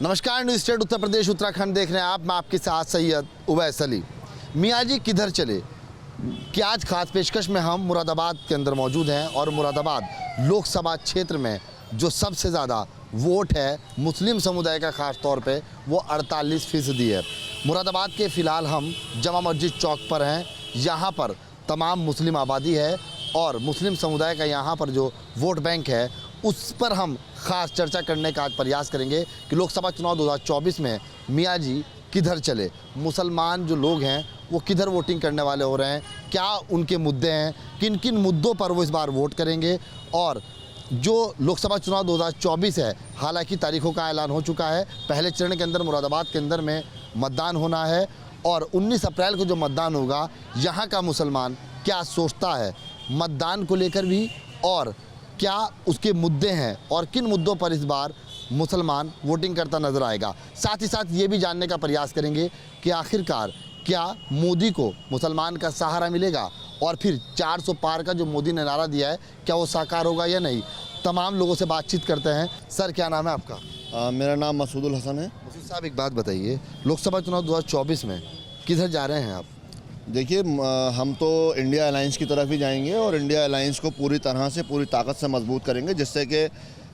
नमस्कार, news state Uttar Pradesh Uttarakhand देख रहे हैं आप। मैं आपके साथ सैयद उवैस अली। मियाँ जी किधर चले कि आज खास पेशकश में हम मुरादाबाद के अंदर मौजूद हैं और मुरादाबाद लोकसभा क्षेत्र में जो सबसे ज़्यादा वोट है मुस्लिम समुदाय का, ख़ास तौर पे वो 48% है। मुरादाबाद के फ़िलहाल हम जमा मस्जिद चौक पर हैं। यहाँ पर तमाम मुस्लिम आबादी है और मुस्लिम समुदाय का यहाँ पर जो वोट बैंक है उस पर हम ख़ास चर्चा करने का आज प्रयास करेंगे कि लोकसभा चुनाव 2024 में मियाँ जी किधर चले, मुसलमान जो लोग हैं वो किधर वोटिंग करने वाले हो रहे हैं, क्या उनके मुद्दे हैं, किन किन मुद्दों पर वो इस बार वोट करेंगे। और जो लोकसभा चुनाव 2024 है, हालांकि तारीखों का ऐलान हो चुका है। पहले चरण के अंदर मुरादाबाद के अंदर में मतदान होना है और 19 अप्रैल को जो मतदान होगा, यहाँ का मुसलमान क्या सोचता है मतदान को लेकर भी और क्या उसके मुद्दे हैं और किन मुद्दों पर इस बार मुसलमान वोटिंग करता नजर आएगा। साथ ही साथ ये भी जानने का प्रयास करेंगे कि आखिरकार क्या मोदी को मुसलमान का सहारा मिलेगा और फिर 400 पार का जो मोदी ने नारा दिया है क्या वो साकार होगा या नहीं। तमाम लोगों से बातचीत करते हैं। सर, क्या नाम है आपका? मेरा नाम मसूदुल हसन है। मसूद साहब, एक बात बताइए, लोकसभा चुनाव 2024 में किधर जा रहे हैं आप? देखिए, हम तो इंडिया अलायंस की तरफ ही जाएंगे और इंडिया अलायंस को पूरी तरह से, पूरी ताकत से मजबूत करेंगे, जिससे कि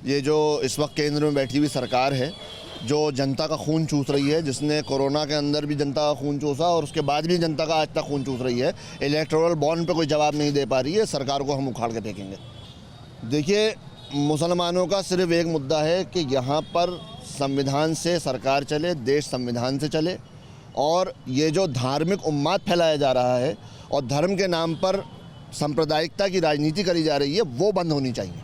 ये जो इस वक्त केंद्र में बैठी हुई सरकार है जो जनता का खून चूस रही है, जिसने कोरोना के अंदर भी जनता का खून चूसा और उसके बाद भी जनता का आज तक खून चूस रही है, इलेक्टोरल बॉन्ड पे कोई जवाब नहीं दे पा रही है, सरकार को हम उखाड़ के फेंकेंगे। देखिए, मुसलमानों का सिर्फ एक मुद्दा है कि यहाँ पर संविधान से सरकार चले, देश संविधान से चले और ये जो धार्मिक उन्माद फैलाया जा रहा है और धर्म के नाम पर सांप्रदायिकता की राजनीति करी जा रही है, वो बंद होनी चाहिए।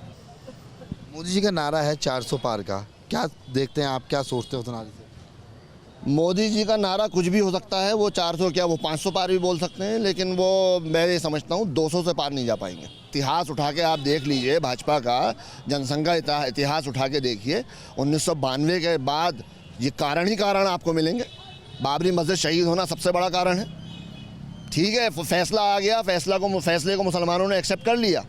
मोदी जी का नारा है 400 पार का, क्या देखते हैं आप, क्या सोचते हो उस नारे से? मोदी जी का नारा कुछ भी हो सकता है, वो 400 क्या, वो 500 पार भी बोल सकते हैं, लेकिन वो मैं ये समझता हूँ 200 से पार नहीं जा पाएंगे। इतिहास उठा के आप देख लीजिए, भाजपा का जनसंघ का इतिहास उठा के देखिए, 1992 के बाद ये कारण ही कारण आपको मिलेंगे। बाबरी मस्जिद शहीद होना सबसे बड़ा कारण है। ठीक है, फैसला आ गया, फैसले को मुसलमानों ने एक्सेप्ट कर लिया,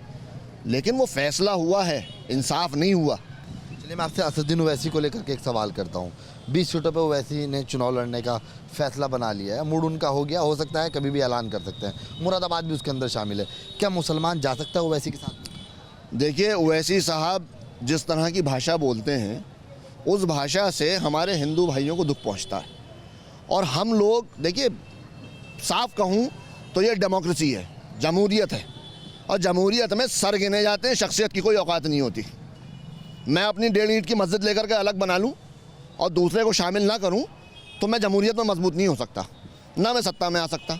लेकिन वो फैसला हुआ है, इंसाफ नहीं हुआ। चलिए, मैं आपसे असदुद्दीन ओवैसी को लेकर के एक सवाल करता हूँ। 20 सीटों पे ओवैसी ने चुनाव लड़ने का फैसला बना लिया है, मूड उनका हो गया, हो सकता है कभी भी ऐलान कर सकते हैं, मुरादाबाद भी उसके अंदर शामिल है। क्या मुसलमान जा सकता है ओवैसी के साथ? देखिए, ओवैसी साहब जिस तरह की भाषा बोलते हैं, उस भाषा से हमारे हिंदू भाइयों को दुख पहुँचता है। और हम लोग, देखिए, साफ कहूँ तो ये डेमोक्रेसी है, जमहूरियत है, और जमहूरियत में सर गिने जाते हैं, शख्सियत की कोई औकात नहीं होती। मैं अपनी 1.5 ईंट की मस्जिद लेकर के अलग बना लूँ और दूसरे को शामिल ना करूँ तो मैं जमहूरियत में मजबूत नहीं हो सकता, ना मैं सत्ता में आ सकता।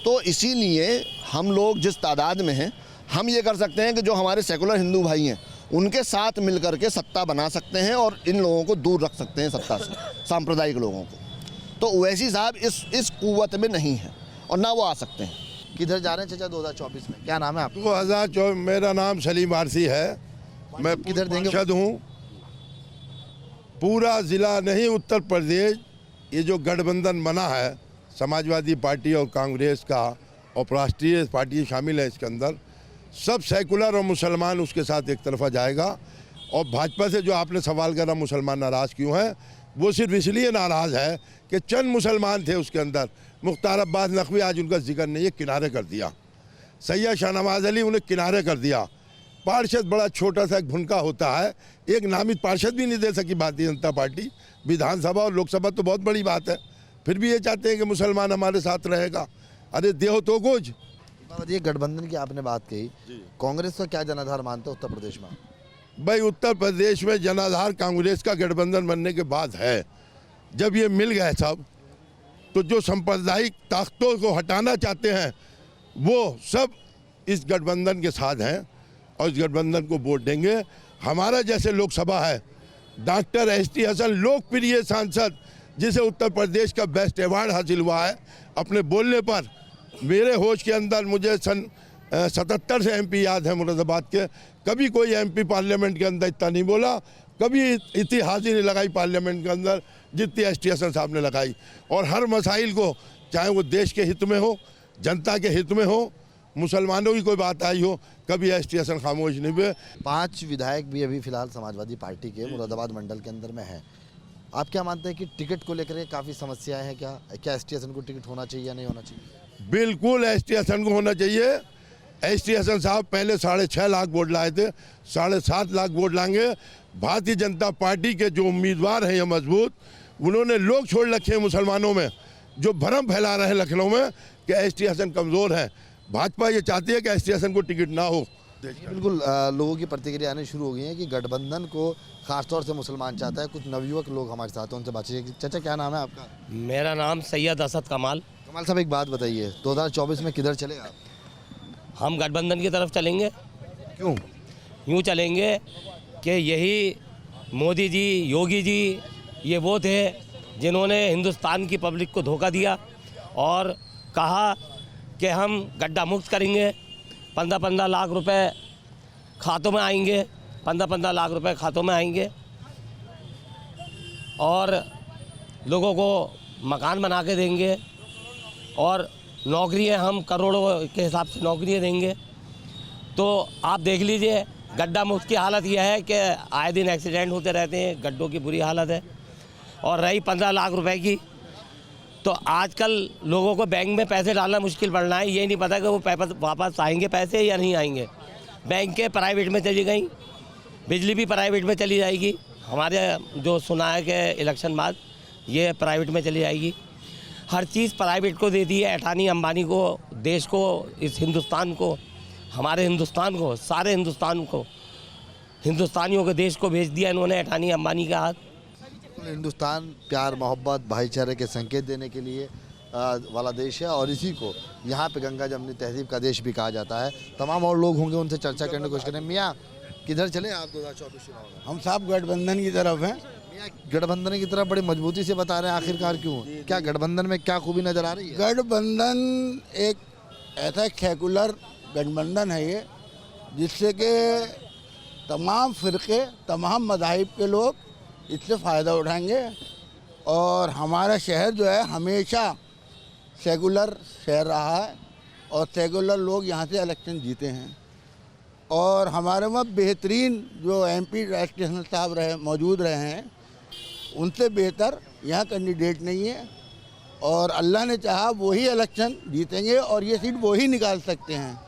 तो इसीलिए हम लोग जिस तादाद में हैं, हम ये कर सकते हैं कि जो हमारे सेकुलर हिंदू भाई हैं उनके साथ मिल करके सत्ता बना सकते हैं और इन लोगों को दूर रख सकते हैं सत्ता से, सांप्रदायिक लोगों को। तो ओवैसी साहब इस कुव्वत में नहीं है और ना वो आ सकते हैं। किधर जा रहे हैं चाचा 2024 में? क्या नाम है आपका? 2024 मेरा नाम सलीम आरसी है। मैं किधर देंगे? पार्षद हूँ। पूरा ज़िला नहीं, उत्तर प्रदेश, ये जो गठबंधन बना है समाजवादी पार्टी और कांग्रेस का और राष्ट्रीय पार्टी शामिल है इसके अंदर, सब सेकुलर और मुसलमान उसके साथ एक तरफा जाएगा। और भाजपा से जो आपने सवाल करा मुसलमान नाराज़ क्यों है, वो सिर्फ इसलिए नाराज़ है कि चंद मुसलमान थे उसके अंदर, मुख्तार अब्बास नकवी, आज उनका जिक्र नहीं है, किनारे कर दिया। सैयद शाहनवाज अली, उन्हें किनारे कर दिया। पार्षद बड़ा छोटा सा एक भुनका होता है, एक नामित पार्षद भी नहीं दे सकी भारतीय जनता पार्टी। विधानसभा और लोकसभा तो बहुत बड़ी बात है, फिर भी ये चाहते हैं कि मुसलमान हमारे साथ रहेगा। अरे देहो तो कुछ। ये गठबंधन की आपने बात कही, कांग्रेस का क्या जनाधार मानते हो उत्तर प्रदेश में? भाई, उत्तर प्रदेश में जनाधार कांग्रेस का गठबंधन बनने के बाद है। जब ये मिल गए सब, तो जो सांप्रदायिक ताकतों को हटाना चाहते हैं वो सब इस गठबंधन के साथ हैं और इस गठबंधन को वोट देंगे। हमारा जैसे लोकसभा है, डॉक्टर एस.टी. हसन, लोकप्रिय सांसद, जिसे उत्तर प्रदेश का बेस्ट अवार्ड हासिल हुआ है अपने बोलने पर। मेरे होश के अंदर मुझे सन 77 से MP याद है मुरादाबाद के, कभी कोई MP पार्लियामेंट के अंदर इतना नहीं बोला, कभी इतिहास ही नहीं लगाई पार्लियामेंट के अंदर जितनी एस.टी. हसन साहब ने लगाई। और हर मसाइल को, चाहे वो देश के हित में हो, जनता के हित में हो, मुसलमानों की कोई बात आई हो, कभी एस.टी. हसन खामोश नहीं हुए। 5 विधायक भी अभी फिलहाल समाजवादी पार्टी के मुरादाबाद मंडल के अंदर में हैं। आप क्या मानते हैं कि टिकट को लेकर काफ़ी समस्याएं हैं? क्या एस टी हसन को टिकट होना चाहिए या नहीं होना चाहिए? बिल्कुल एस.टी. हसन को होना चाहिए। एस.टी. हसन साहब पहले 6.5 लाख वोट लाए थे, 7.5 लाख वोट लाएंगे। भारतीय जनता पार्टी के जो उम्मीदवार हैं ये मजबूत, उन्होंने लोग छोड़ रखे हैं मुसलमानों में, जो भ्रम फैला रहे हैं लखनऊ में कि एस.टी. हसन कमज़ोर है। भाजपा ये चाहती है कि एस.टी. हसन को टिकट ना हो। बिल्कुल लोगों की प्रतिक्रिया आनी शुरू हो गई है कि गठबंधन को खासतौर से मुसलमान चाहता है। कुछ नवयुवक लोग हमारे साथ हैं, उनसे बातचीत। चाचा क्या नाम है आपका? मेरा नाम सैयद असद कमाल। कमाल साहब एक बात बताइए, 2024 में किधर चले आप? हम गठबंधन की तरफ चलेंगे। क्यों? यूँ चलेंगे कि यही मोदी जी, योगी जी, ये वो थे जिन्होंने हिंदुस्तान की पब्लिक को धोखा दिया और कहा कि हम गड्ढा मुक्त करेंगे, 15-15 लाख रुपए खातों में आएंगे, 15-15 लाख रुपए खातों में आएंगे और लोगों को मकान बना के देंगे और नौकरियां हम करोड़ों के हिसाब से नौकरियां देंगे। तो आप देख लीजिए, गड्ढा मुक्त की हालत यह है कि आए दिन एक्सीडेंट होते रहते हैं, गड्ढों की बुरी हालत है। और रही 15 लाख रुपए की, तो आजकल लोगों को बैंक में पैसे डालना मुश्किल पड़ रहा है। ये नहीं पता कि वो वापस आएंगे पैसे या नहीं आएंगे। बैंकें प्राइवेट में चली गई, बिजली भी प्राइवेट में चली जाएगी। हमारे जो सुना है कि इलेक्शन बाद ये प्राइवेट में चली जाएगी। हर चीज़ प्राइवेट को दे दी है। अडानी अंबानी को, देश को, इस हिंदुस्तान को, हमारे हिंदुस्तान को, सारे हिंदुस्तान को, हिंदुस्तानियों के देश को भेज दिया इन्होंने अडानी अंबानी का हाथ। हिंदुस्तान प्यार, मोहब्बत, भाईचारे के संकेत देने के लिए वाला देश है और इसी को यहाँ पे गंगा जमनी तहजीब का देश भी कहा जाता है। तमाम और लोग होंगे, उनसे चर्चा करने की कोशिश करें। मियाँ किधर चले आप 2024 चुनाव में? हम साहब गठबंधन की तरफ हैं। मियाँ गठबंधन की तरफ बड़ी मजबूती से बता रहे हैं, आखिरकार क्यों? क्या गठबंधन में क्या खूबी नजर आ रही है? गठबंधन एक ऐसा सेकुलर गठबंधन है ये, जिससे कि तमाम फ़िरके, तमाम मज़ाहिब के लोग इससे फ़ायदा उठाएंगे और हमारा शहर जो है हमेशा सेकुलर शहर रहा है और सेकुलर लोग यहाँ से इलेक्शन जीते हैं। और हमारे वहाँ बेहतरीन जो एमपी राष्ट्रीय साहब मौजूद रहे हैं, उनसे बेहतर यहाँ कैंडिडेट नहीं है और अल्लाह ने चाहा वही इलेक्शन जीतेंगे और ये सीट वही निकाल सकते हैं।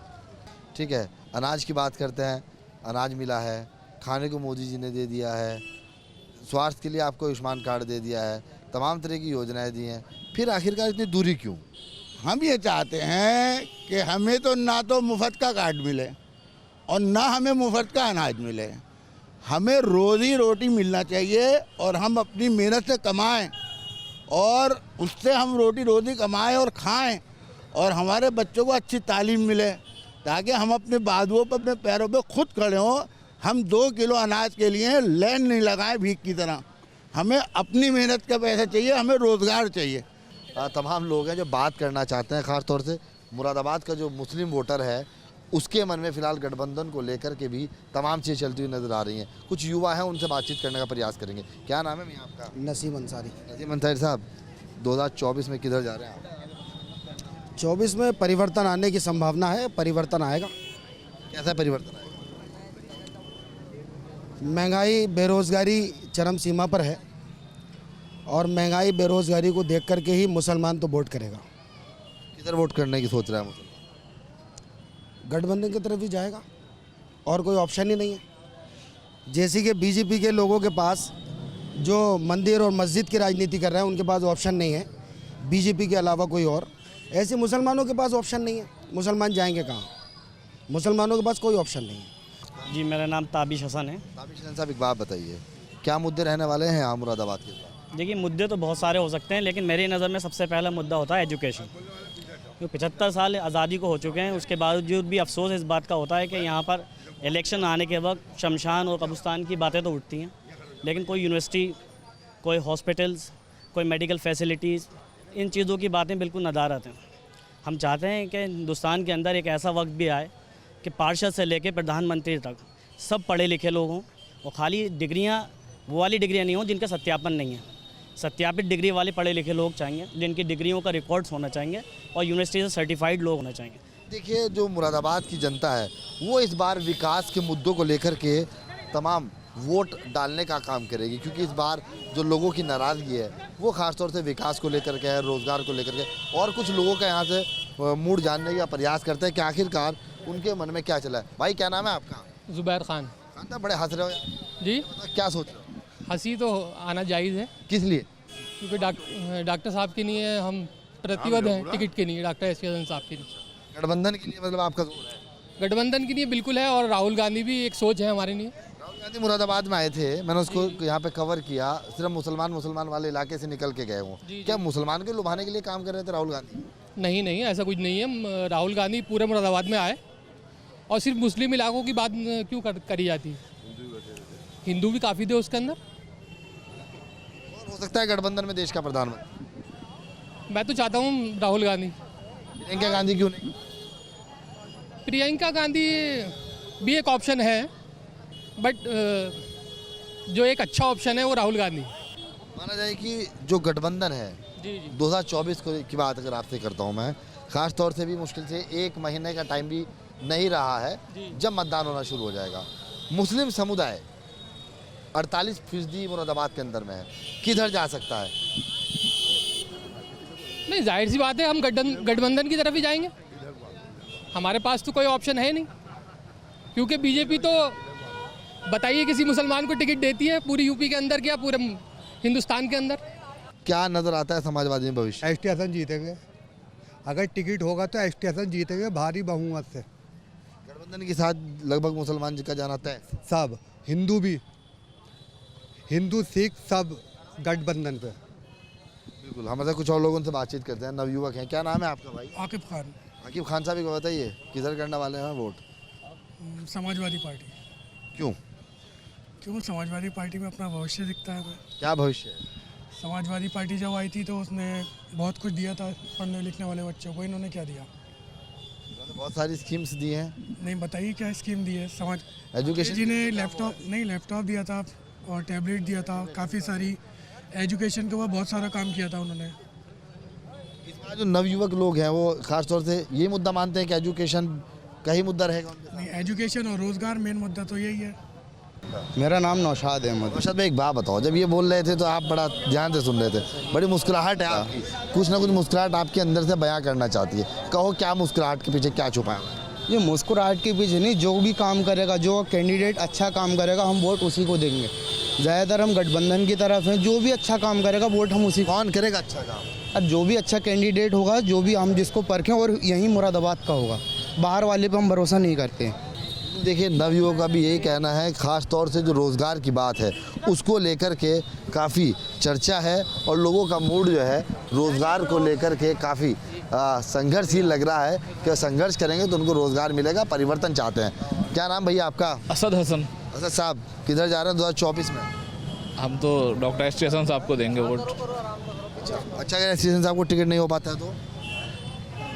ठीक है, अनाज की बात करते हैं। अनाज मिला है, खाने को मोदी जी ने दे दिया है, स्वास्थ्य के लिए आपको आयुष्मान कार्ड दे दिया है, तमाम तरह की योजनाएं दी हैं, फिर आखिरकार इतनी दूरी क्यों? हम ये चाहते हैं कि हमें तो ना तो मुफ्त का कार्ड मिले और ना हमें मुफ्त का अनाज मिले। हमें रोज़ी रोटी मिलना चाहिए और हम अपनी मेहनत से कमाएं और उससे हम रोटी कमाएं और खाएं और हमारे बच्चों को अच्छी तालीम मिले ताकि हम अपने बाजुओं पर, अपने पैरों पर खुद खड़े हों। हम 2 किलो अनाज के लिए लाइन नहीं लगाएं भीख की तरह। हमें अपनी मेहनत का पैसा चाहिए, हमें रोज़गार चाहिए। तमाम लोग हैं जो बात करना चाहते हैं, ख़ास तौर से मुरादाबाद का जो मुस्लिम वोटर है उसके मन में फ़िलहाल गठबंधन को लेकर के भी तमाम चीज़ें चलती हुई नज़र आ रही हैं। कुछ युवा हैं, उनसे बातचीत करने का प्रयास करेंगे। क्या नाम है मियां आपका? नसीम अंसारी। नसीम अंसारी साहब, 2024 में किधर जा रहे हैं आप? 24 में परिवर्तन आने की संभावना है, परिवर्तन आएगा। कैसा परिवर्तन आएगा? महंगाई, बेरोज़गारी चरम सीमा पर है और महंगाई, बेरोज़गारी को देख करके ही मुसलमान तो वोट करेगा। किधर वोट करने की सोच रहा है मुसलमान? गठबंधन की तरफ ही जाएगा और कोई ऑप्शन ही नहीं है। जैसे कि बीजेपी के लोगों के पास जो मंदिर और मस्जिद की राजनीति कर रहे हैं, उनके पास ऑप्शन नहीं है बीजेपी के अलावा कोई और। ऐसे मुसलमानों के पास ऑप्शन नहीं है। मुसलमान जाएंगे कहाँ? मुसलमानों के पास कोई ऑप्शन नहीं है। जी, मेरा नाम ताबिश हसन है। ताबिश हसन साहब, एक बात बताइए, क्या मुद्दे रहने वाले हैं यहाँ मुरादाबाद के? देखिए, मुद्दे तो बहुत सारे हो सकते हैं, लेकिन मेरी नज़र में सबसे पहला मुद्दा होता है एजुकेशन। जो 75 साल आज़ादी को हो चुके हैं, उसके बावजूद भी अफसोस इस बात का होता है कि यहाँ पर इलेक्शन आने के वक्त शमशान और कब्रिस्तान की बातें तो उठती हैं, लेकिन कोई यूनिवर्सिटी, कोई हॉस्पिटल्स, कोई मेडिकल फैसिलिटीज़, इन चीज़ों की बातें बिल्कुल नदारत हैं। हम चाहते हैं कि हिंदुस्तान के अंदर एक ऐसा वक्त भी आए कि पार्षद से लेकर प्रधानमंत्री तक सब पढ़े लिखे लोग हों और खाली डिग्रियाँ वो वाली डिग्रियाँ नहीं हों जिनका सत्यापन नहीं है। सत्यापित डिग्री वाले पढ़े लिखे लोग चाहिए, जिनकी डिग्रियों का रिकॉर्ड्स होना चाहिए और यूनिवर्सिटी से सर्टिफाइड लोग होना चाहिए। देखिए, जो मुरादाबाद की जनता है वो इस बार विकास के मुद्दों को लेकर के तमाम वोट डालने का काम करेगी, क्योंकि इस बार जो लोगों की नाराज़गी है वो ख़ासतौर से विकास को लेकर के है, रोज़गार को लेकर के, और कुछ लोगों का यहाँ से मूड जानने का प्रयास करते हैं कि आखिरकार उनके मन में क्या चला है। भाई क्या नाम है आपका? ज़ुबैर खान। खान बड़े हंस रहे हो यार। जी, क्या सोच रहे हो? हंसी तो आना जायज़ है, किस लिए? क्योंकि डॉक्टर साहब के लिए हम प्रतिबद्ध हैं, टिकट के लिए, डॉक्टर एस के साहब के लिए। गठबंधन के लिए मतलब आपका जोर है? गठबंधन के लिए बिल्कुल है, और राहुल गांधी भी एक सोच है हमारे लिए। राहुल गांधी मुरादाबाद में आए थे, मैंने उसको यहाँ पे कवर किया, सिर्फ मुसलमान वाले इलाके से निकल के गए हूँ। क्या मुसलमान के लुभाने के लिए काम कर रहे थे राहुल गांधी? नहीं नहीं, ऐसा कुछ नहीं है। राहुल गांधी पूरे मुरादाबाद में आए, और सिर्फ मुस्लिम इलाकों की बात क्यों करी जाती है? हिंदू भी काफ़ी थे उसके अंदर। और हो सकता है गठबंधन में देश का प्रधानमंत्री। मैं तो चाहता हूँ राहुल गांधी। प्रियंका गांधी क्यों नहीं? प्रियंका गांधी भी एक ऑप्शन है, बट जो एक अच्छा ऑप्शन है वो राहुल गांधी। माना जाए कि जो गठबंधन है जी जी 2024 की बात अगर आपसे करता हूँ मैं, खास तौर से भी मुश्किल से 1 महीने का टाइम भी नहीं रहा है जब मतदान होना शुरू हो जाएगा। मुस्लिम समुदाय 48% मुरादाबाद के अंदर में है, किधर जा सकता है? नहीं, जाहिर सी बात है हम गठबंधन की तरफ ही जाएंगे। हमारे पास तो कोई ऑप्शन है नहीं, क्योंकि बीजेपी तो बताइए किसी मुसलमान को टिकट देती है पूरी यूपी के अंदर, क्या पूरे हिंदुस्तान के अंदर? क्या नजर आता है समाजवादी में भविष्य? एस टी हसन जीतेंगे, अगर टिकट होगा तो एस टी हसन जीतेंगे भारी बहुमत से। गठबंधन के साथ लगभग मुसलमान जी का जाना तय है। सब हिंदू भी, हिंदू सिख सब गठबंधन पे। बिल्कुल, हमारे कुछ और लोगों से बातचीत करते हैं, नवयुवक हैं। क्या नाम है आपका भाई? आकिब खान, आकिब खान साहब को बताइए, किधर करने वाले हैं वोट? समाजवादी पार्टी। क्यों? क्यों? समाजवादी पार्टी में अपना भविष्य दिखता है हमें। क्या भविष्य है? समाजवादी पार्टी जब आई थी तो उसने बहुत कुछ दिया था पढ़ने लिखने वाले बच्चों को, इन्होंने क्या दिया? उन्होंने बहुत सारी स्कीम्स दी हैं। नहीं, बताइए क्या स्कीम दी है? समाज एजुकेशन जी ने लैपटॉप दिया था और टैबलेट दिया था, काफ़ी सारी एजुकेशन के ऊपर बहुत सारा काम किया था उन्होंने। इस बार जो नवयुवक लोग हैं वो खास तौर से ये मुद्दा मानते हैं कि एजुकेशन का ही मुद्दा रहेगा उनके साथ। नहीं, एजुकेशन और रोज़गार मेन मुद्दा तो यही है। मेरा नाम नौशाद अहमद। नौशाद भाई, एक बात बताओ, जब ये बोल रहे थे तो आप बड़ा ध्यान से सुन रहे थे, बड़ी मुस्कुराहट है आपकी, कुछ ना कुछ मुस्कुराहट आपके अंदर से बयां करना चाहती है। कहो क्या मुस्कुराहट के पीछे क्या छुपा है? ये मुस्कुराहट के पीछे नहीं, जो भी काम करेगा, जो कैंडिडेट अच्छा काम करेगा हम वोट उसी को देंगे। ज़्यादातर हम गठबंधन की तरफ हैं, जो भी अच्छा काम करेगा वोट हम उसी को। कौन करेगा अच्छा काम? अब जो भी अच्छा कैंडिडेट होगा, जो भी हम जिसको परखें, और यहीं मुरादाबाद का होगा, बाहर वाले पे हम भरोसा नहीं करते हैं। देखिए, नवयुवक का भी यही कहना है, ख़ास तौर से जो रोज़गार की बात है उसको लेकर के काफ़ी चर्चा है, और लोगों का मूड जो है रोज़गार को लेकर के काफ़ी संघर्षशील लग रहा है कि संघर्ष करेंगे तो उनको रोज़गार मिलेगा, परिवर्तन चाहते हैं। क्या नाम भैया आपका? असद हसन। असद साहब, किधर जा रहे हैं 2024 में? हम तो डॉक्टर एस टी हसन साहब को देंगे वोट। अच्छा, अगर एस साहब को टिकट नहीं हो पाता है तो?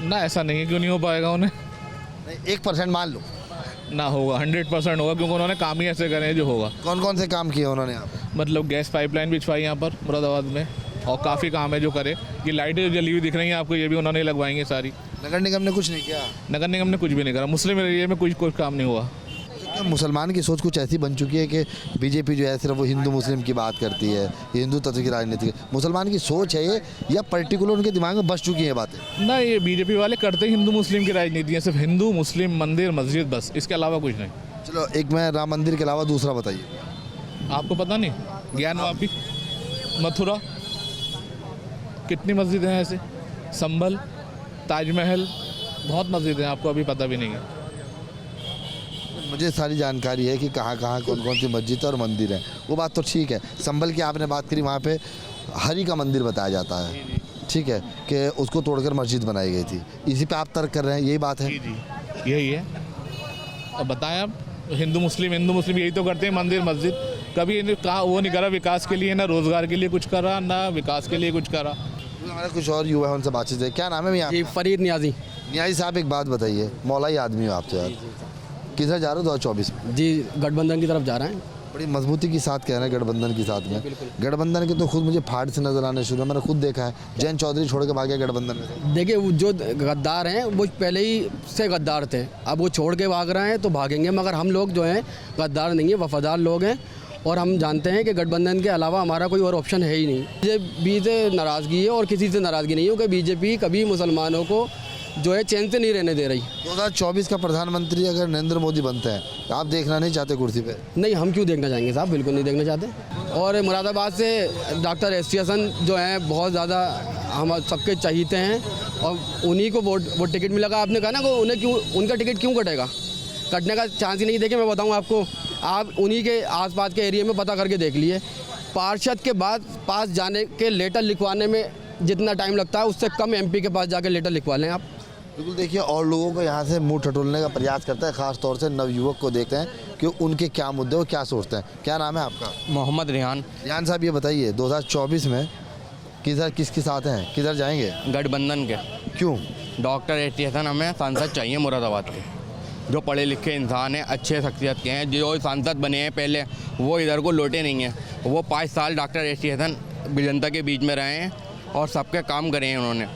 ना, ऐसा नहीं है, क्यों नहीं हो पाएगा उन्हें? नहीं, 1% मान लो। ना, होगा, 100% होगा, क्योंकि उन्होंने काम ही ऐसे करे हैं जो होगा। कौन कौन से काम किए उन्होंने यहाँ पे? मतलब गैस पाइपलाइन बिछवाई यहाँ पर मुरादाबाद में, और काफ़ी काम है जो करे। ये लाइटें जो जली हुई दिख रही हैं आपको, ये भी उन्होंने लगवाएंगी सारी। नगर निगम ने कुछ नहीं किया? नगर निगम ने कुछ भी नहीं करा, मुस्लिम एरिया में कोई काम नहीं हुआ। क्या मुसलमान की सोच कुछ ऐसी बन चुकी है कि बीजेपी जो है सिर्फ वो हिंदू मुस्लिम की बात करती है, हिंदू तत्व की राजनीति? मुसलमान की सोच है ये, या पर्टिकुलर उनके दिमाग में बस चुकी है बातें? ना, ये बीजेपी वाले करते हिंदू मुस्लिम की राजनीति है, सिर्फ हिंदू मुस्लिम मंदिर मस्जिद, बस, इसके अलावा कुछ नहीं। चलो, एक मैं राम मंदिर के अलावा दूसरा बताइए। आपको पता नहीं? ज्ञानवापी, मथुरा, कितनी मस्जिदें हैं ऐसे, संभल, ताजमहल, बहुत मस्जिदें हैं, आपको अभी पता भी नहीं है। मुझे सारी जानकारी है कि कहाँ कहाँ कौन कौन सी मस्जिद और मंदिर हैं, वो बात तो ठीक है। संभल की आपने बात करी, वहाँ पे हरि का मंदिर बताया जाता है, ठीक है, कि उसको तोड़कर मस्जिद बनाई गई थी, इसी पे आप तर्क कर रहे हैं, यही बात है? जी जी, यही है। अब बताएं आप, हिंदू मुस्लिम यही तो करते हैं, मंदिर मस्जिद। कभी वो नहीं करा विकास के लिए, ना रोज़गार के लिए कुछ करा, ना विकास के लिए कुछ करा। हमारे कुछ और युवा हैं, उनसे बातचीत है। क्या नाम है भैया? जी, फरीद नियाजी। नियाजी साहब, एक बात बताइए, मौलाई आदमी हो आप तो यार, किधर जा रहे हो 2024 में? जी, गठबंधन की तरफ जा रहे हैं। बड़ी मजबूती के साथ कह रहे हैं गठबंधन के साथ में। गठबंधन के तो खुद मुझे फाड़ से नजर आने शुरू है, मैंने खुद देखा है, जयंत चौधरी छोड़ के भागे गठबंधन में। देखिए, वो जो गद्दार हैं वो पहले ही से गद्दार थे, अब वो छोड़ के भाग रहे हैं तो भागेंगे, मगर हम लोग जो हैं गद्दार नहीं है, वफादार लोग हैं, और हम जानते हैं कि गठबंधन के अलावा हमारा कोई और ऑप्शन है ही नहीं। बीजेपी से नाराज़गी है और किसी से नाराज़गी नहीं है, क्योंकि बीजेपी कभी मुसलमानों को जो है चैन से नहीं रहने दे रही। 2024 का प्रधानमंत्री अगर नरेंद्र मोदी बनते हैं, आप देखना नहीं चाहते कुर्सी पे? नहीं, हम क्यों देखना चाहेंगे साहब, बिल्कुल नहीं देखना चाहते। और मुरादाबाद से डॉक्टर एस टी हसन जो हैं बहुत ज़्यादा हम सबके चाहते हैं और उन्हीं को वो टिकट मिलेगा। आपने कहा ना कि उन्हें क्यों, उनका टिकट क्यों कटेगा? कटने का चांस ही नहीं। देखिए मैं बताऊँ आपको, आप उन्हीं के आसपास के एरिया में पता करके देख लिए, पार्षद के बाद पास जाने के लेटर लिखवाने में जितना टाइम लगता है उससे कम एमपी के पास जाकर लेटर लिखवा लें आप। बिल्कुल। देखिए, और लोगों को यहाँ से मुंह टटोलने का प्रयास करता है, खास तौर से नवयुवक को देखते हैं कि उनके क्या मुद्दे, वो क्या सोचते हैं। क्या नाम है आपका? मोहम्मद रिहान। रिहान साहब, ये बताइए 2024 में किधर किसके साथ हैं, किधर जाएंगे? गठबंधन के। क्यों? डॉक्टर एस टी हसन हमें सांसद चाहिए मुरादाबाद के, जो पढ़े लिखे इंसान हैं, अच्छे शख्सियत के हैं। जो सांसद बने हैं पहले, वो इधर को लौटे नहीं हैं। वो 5 साल डॉक्टर एस टी हसन जनता के बीच में रहे हैं और सबके काम करे हैं उन्होंने,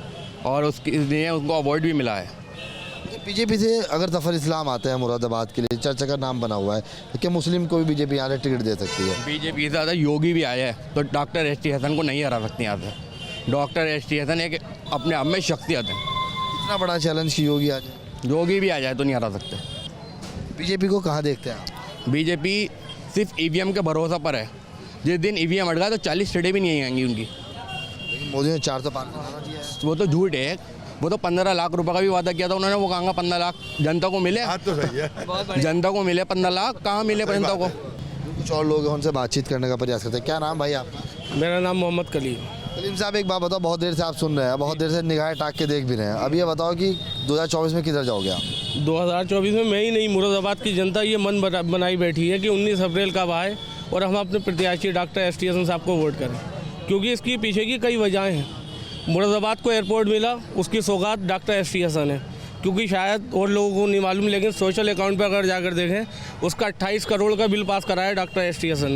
और उसके लिए उनको अवार्ड भी मिला है। बीजेपी से अगर जफर इस्लाम आते हैं मुरादाबाद के लिए, चर्चा का नाम बना हुआ है, तो क्या मुस्लिम को भी बीजेपी यहाँ से टिकट दे सकती है? बीजेपी से ज़्यादा योगी भी आया है, तो डॉक्टर एस टी हसन को नहीं हरा सकती यहाँ से। डॉक्टर एस टी हसन एक अपने आप में शख्सियत है। इतना बड़ा चैलेंज की योगी आ जाए? योगी भी आ जाए तो नहीं हरा सकते। बीजेपी को कहाँ देखते हैं आप? बीजेपी सिर्फ ईवीएम के भरोसा पर है। जिस दिन ईवीएम हट गया तो 40 सीटें भी नहीं आएंगी उनकी। लेकिन मोदी ने 400 पार दिया है। वो तो झूठ है। वो तो 15 लाख रुपए का भी वादा किया था उन्होंने। वो कहाँ 15 लाख जनता को मिले? बात तो सही है। जनता को मिले 15 लाख, कहाँ मिले जनता को? कुछ और लोग हैं, उनसे बातचीत करने का प्रयास करते हैं। क्या नाम भाई आपका? मेरा नाम मोहम्मद कलीम। कलीम साहब, एक बात बताओ, बहुत देर से आप सुन रहे हैं, बहुत देर से निगाहें टाक के देख भी रहे हैं। अब ये बताओ कि 2024 में किधर जाओगे आप? 2024 में मैं ही नहीं, मुरादाबाद की जनता ये मन बनाई बैठी है कि 19 अप्रैल कब आए और हम अपने प्रत्याशी डॉक्टर एस टी हसन साहब को वोट करें, क्योंकि इसकी पीछे की कई वजहें हैं। मुरादाबाद को एयरपोर्ट मिला, उसकी सौगात डॉक्टर एस टी हसन है, क्योंकि शायद और लोगों को नहीं मालूम, लेकिन सोशल अकाउंट पर अगर जाकर देखें, उसका 28 करोड़ का बिल पास कराया डॉक्टर एस टी हसन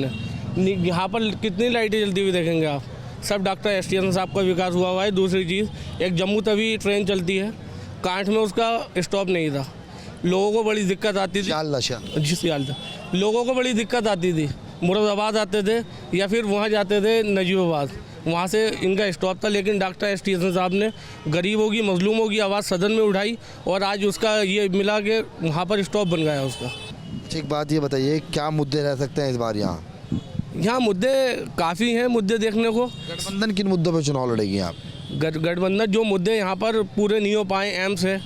ने। यहाँ पर कितनी लाइटें जलती हुई देखेंगे आप, सब डॉक्टर एस टी हसन साहब का विकास हुआ हुआ है। दूसरी चीज़, एक जम्मू तवी ट्रेन चलती है, कांठ में उसका स्टॉप नहीं था, लोगों को बड़ी दिक्कत आती थी। जिस लोगों को बड़ी दिक्कत आती थी, मुरादाबाद आते थे या फिर वहाँ जाते थे नजीबाबाद, वहाँ से इनका स्टॉप था। लेकिन डॉक्टर एस टी हसन साहब ने गरीबों की, मजलूमों की आवाज़ सदन में उठाई और आज उसका ये मिला कि वहाँ पर स्टॉप बन गया उसका। एक बात ये बताइए, क्या मुद्दे रह सकते हैं इस बार यहाँ? यहाँ मुद्दे काफ़ी हैं मुद्दे देखने को। गठबंधन किन मुद्दों पर चुनाव लड़ेगी आप? गठबंधन जो मुद्दे यहाँ पर पूरे नहीं हो पाए, एम्स है,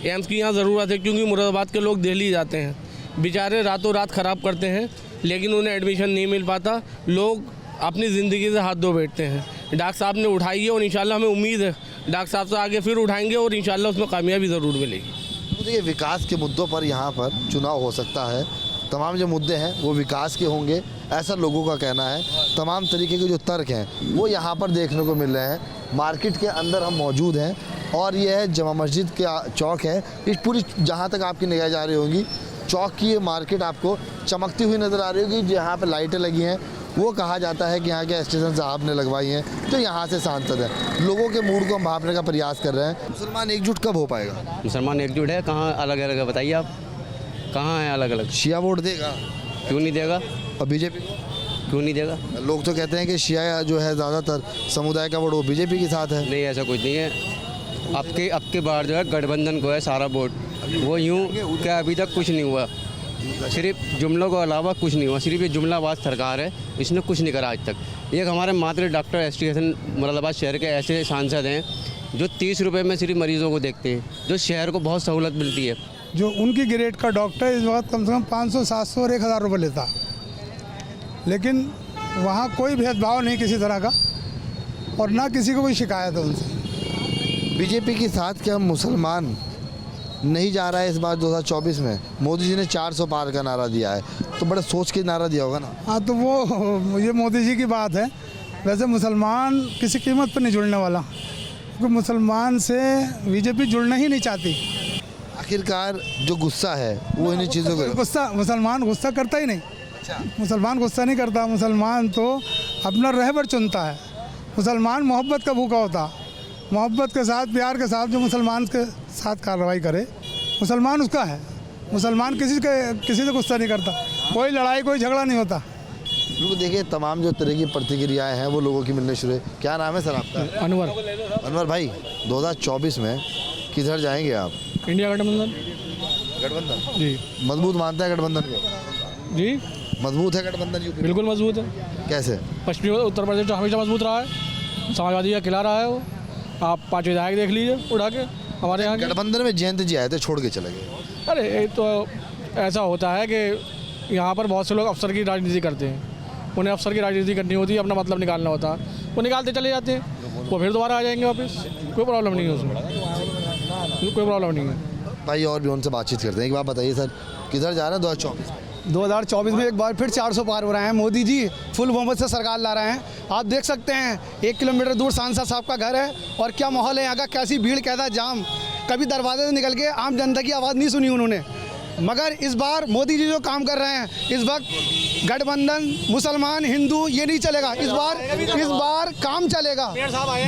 एम्स की यहाँ ज़रूरत है, क्योंकि मुरादाबाद के लोग दिल्ली जाते हैं, बेचारे रातों रात ख़राब करते हैं, लेकिन उन्हें एडमिशन नहीं मिल पाता, लोग अपनी ज़िंदगी से हाथ धो बैठते हैं। डॉक्टर साहब ने उठाई है और इंशाल्लाह हमें उम्मीद है डॉक्टर साहब से आगे फिर उठाएंगे और इंशाल्लाह उसमें कामयाबी ज़रूर मिलेगी। तो देखिए, विकास के मुद्दों पर यहाँ पर चुनाव हो सकता है। तमाम जो मुद्दे हैं वो विकास के होंगे, ऐसा लोगों का कहना है। तमाम तरीके के जो तर्क हैं वो यहाँ पर देखने को मिल रहे हैं। मार्केट के अंदर हम मौजूद हैं और ये है जमा मस्जिद का चौक है। इस पूरी, जहाँ तक आपकी निगाह जा रही होंगी, चौक की ये मार्केट आपको चमकती हुई नज़र आ रही होगी। जहाँ पर लाइटें लगी हैं, वो कहा जाता है कि यहाँ के स्टेशन साहब ने लगवाई हैं, तो यहाँ से सांसद है। लोगों के मूड को हम भापने का प्रयास कर रहे हैं। मुसलमान एकजुट कब हो पाएगा? मुसलमान एकजुट है, कहाँ अलग अलग है बताइए आप, कहाँ है अलग अलग? शिया वोट देगा? क्यों नहीं देगा? और बीजेपी क्यों नहीं देगा? लोग तो कहते हैं कि शिया जो है ज़्यादातर समुदाय का वोट वो बीजेपी के साथ है। नहीं, ऐसा कुछ नहीं है। अब के बार जो है गठबंधन को है सारा वोट। वो यूँ क्या अभी तक कुछ नहीं हुआ, सिर्फ जुमलों के अलावा कुछ नहीं हुआ। सिर्फ ये जुमलाबाज सरकार है, इसने कुछ नहीं करा आज तक। एक हमारे मात्र doctor S T Hasan Moradabad शहर के ऐसे सांसद हैं जो 30 रुपये में सिर्फ मरीजों को देखते हैं, जो शहर को बहुत सहूलत मिलती है। जो उनकी ग्रेड का डॉक्टर इस वक्त कम से कम 500, 700 और 1000 रुपये लेता, लेकिन वहाँ कोई भेदभाव नहीं किसी तरह का और ना किसी को कोई शिकायत है उनसे। बीजेपी के साथ क्या मुसलमान नहीं जा रहा है इस बार 2024 में? मोदी जी ने 400 पार का नारा दिया है, तो बड़ा सोच के नारा दिया होगा ना। हाँ, तो वो ये मोदी जी की बात है। वैसे मुसलमान किसी कीमत पर नहीं जुड़ने वाला, क्योंकि मुसलमान से बीजेपी जुड़ना ही नहीं चाहती। आखिरकार जो गुस्सा है वो इन्हीं चीज़ों को, मुसलमान गुस्सा करता ही नहीं। मुसलमान गुस्सा नहीं करता, मुसलमान तो अपना रहबर चुनता है। मुसलमान मोहब्बत का भूखा होता, मोहब्बत के साथ, प्यार के साथ जो मुसलमान के साथ कार्रवाई करे, मुसलमान उसका है। मुसलमान किसी से गुस्सा नहीं करता, कोई लड़ाई कोई झगड़ा नहीं होता। बिल्कुल, देखिए तमाम जो तरह की प्रतिक्रियाएं हैं वो लोगों की मिलने शुरू है। क्या नाम है सर आपका? अनवर। अनवर भाई, 2024 में किधर जाएंगे आप? इंडिया गठबंधन। गठबंधन जी। मजबूत मानते हैं गठबंधन को? जी मजबूत है गठबंधन यूपी? बिल्कुल मजबूत है। कैसे? पश्चिमी उत्तर प्रदेश तो हमेशा मजबूत रहा है, समाजवादी का किला रहा है वो। आप 5 विधायक देख लीजिए उड़ा के हमारे यहाँ के। गठबंधन में जयंत जी आए थे, छोड़ के चले गए। अरे ये तो ऐसा होता है कि यहाँ पर बहुत से लोग अफसर की राजनीति करते हैं, उन्हें अफसर की राजनीति करनी होती है, अपना मतलब निकालना होता है, वो निकालते चले जाते हैं, वो फिर दोबारा आ जाएंगे वापस, कोई प्रॉब्लम नहीं है उसमें, कोई प्रॉब्लम नहीं है। भाई और भी उनसे बातचीत करते हैं। एक बात बताइए सर, किधर जा रहे हैं 2024? 2024 में एक बार फिर 400 पार हो रहे हैं। मोदी जी फुल बहुमत से सरकार ला रहे हैं। आप देख सकते हैं 1 किलोमीटर दूर सांसद साहब का घर है और क्या माहौल है यहाँ का, कैसी भीड़, कैसा जाम। कभी दरवाजे से निकल के आम जनता की आवाज़ नहीं सुनी उन्होंने। मगर इस बार मोदी जी जो काम कर रहे हैं, इस वक्त गठबंधन मुसलमान हिंदू ये नहीं चलेगा। इस बार काम चलेगा,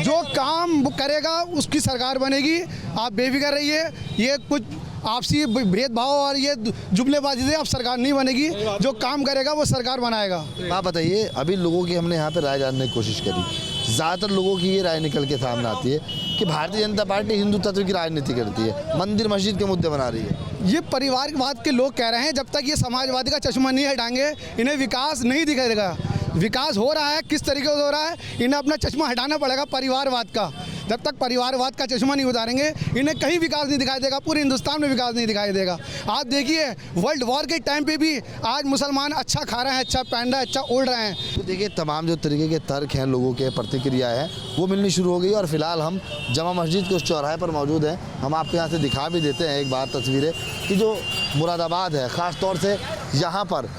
जो काम करेगा उसकी सरकार बनेगी। आप बेफिक्र रहिए, ये कुछ आपसी भेदभाव और ये जुमलेबाजी से अब सरकार नहीं बनेगी। जो काम करेगा वो सरकार बनाएगा। आप बताइए, अभी लोगों की हमने यहाँ पे राय जानने की कोशिश करी, ज़्यादातर लोगों की ये राय निकल के सामने आती है कि भारतीय जनता पार्टी हिंदू तत्व की राजनीति करती है, मंदिर मस्जिद के मुद्दे बना रही है। ये परिवारवाद के लोग कह रहे हैं, जब तक ये समाजवादी का चश्मा नहीं हटाएंगे इन्हें विकास नहीं दिखेगा। विकास हो रहा है, किस तरीके से हो रहा है, इन्हें अपना चश्मा हटाना पड़ेगा परिवारवाद का। जब तक परिवारवाद का चश्मा नहीं उतारेंगे इन्हें कहीं विकास नहीं दिखाई देगा, पूरे हिंदुस्तान में विकास नहीं दिखाई देगा। आप देखिए वर्ल्ड वॉर के टाइम पे भी आज मुसलमान अच्छा खा रहे हैं, अच्छा पहन रहे हैं, अच्छा ओढ़ रहे हैं। तो देखिए तमाम जो तरीके के तर्क हैं, लोगों के प्रतिक्रियाएं हैं, वो मिलनी शुरू हो गई। और फिलहाल हम जमा मस्जिद के उस चौराहे पर मौजूद हैं। हम आपको यहाँ से दिखा भी देते हैं एक बार तस्वीरें कि जो मुरादाबाद है, ख़ास तौर से यहाँ पर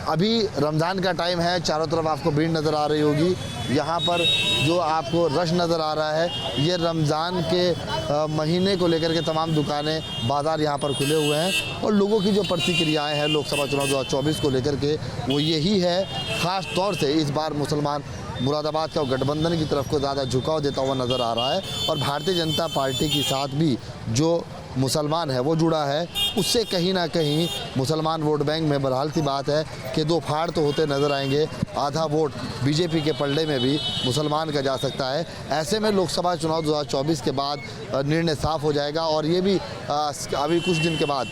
अभी रमज़ान का टाइम है, चारों तरफ आपको भीड़ नज़र आ रही होगी। यहाँ पर जो आपको रश नज़र आ रहा है, ये रमज़ान के महीने को लेकर के तमाम दुकानें, बाज़ार यहाँ पर खुले हुए हैं। और लोगों की जो प्रतिक्रियाएं हैं लोकसभा चुनाव 2024 को लेकर के, वो यही है। ख़ास तौर से इस बार मुसलमान मुरादाबाद का गठबंधन की तरफ को ज़्यादा झुकाव देता हुआ नज़र आ रहा है। और भारतीय जनता पार्टी के साथ भी जो मुसलमान है वो जुड़ा है, उससे कहीं ना कहीं मुसलमान वोट बैंक में बहरहाल सी बात है कि 2 फाड़ तो होते नज़र आएंगे। आधा वोट बीजेपी के पलड़े में भी मुसलमान का जा सकता है। ऐसे में लोकसभा चुनाव 2024 के बाद निर्णय साफ हो जाएगा। और ये भी अभी कुछ दिन के बाद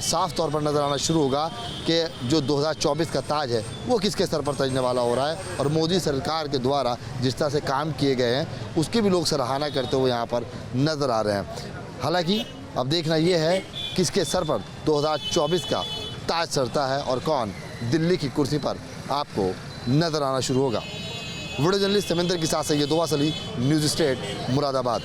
साफ तौर पर नज़र आना शुरू होगा कि जो 2024 का ताज है वो किसके सर पर तजने वाला हो रहा है। और मोदी सरकार के द्वारा जिस तरह से काम किए गए हैं उसकी भी लोग सराहना करते हुए यहाँ पर नज़र आ रहे हैं। हालांकि अब देखना ये है किसके सर पर 2024 का ताज चढ़ता है और कौन दिल्ली की कुर्सी पर आपको नज़र आना शुरू होगा। वीडियो जर्नलिस्ट समेंद्र के साथ सैयद दुआ सली, न्यूज़ स्टेट मुरादाबाद।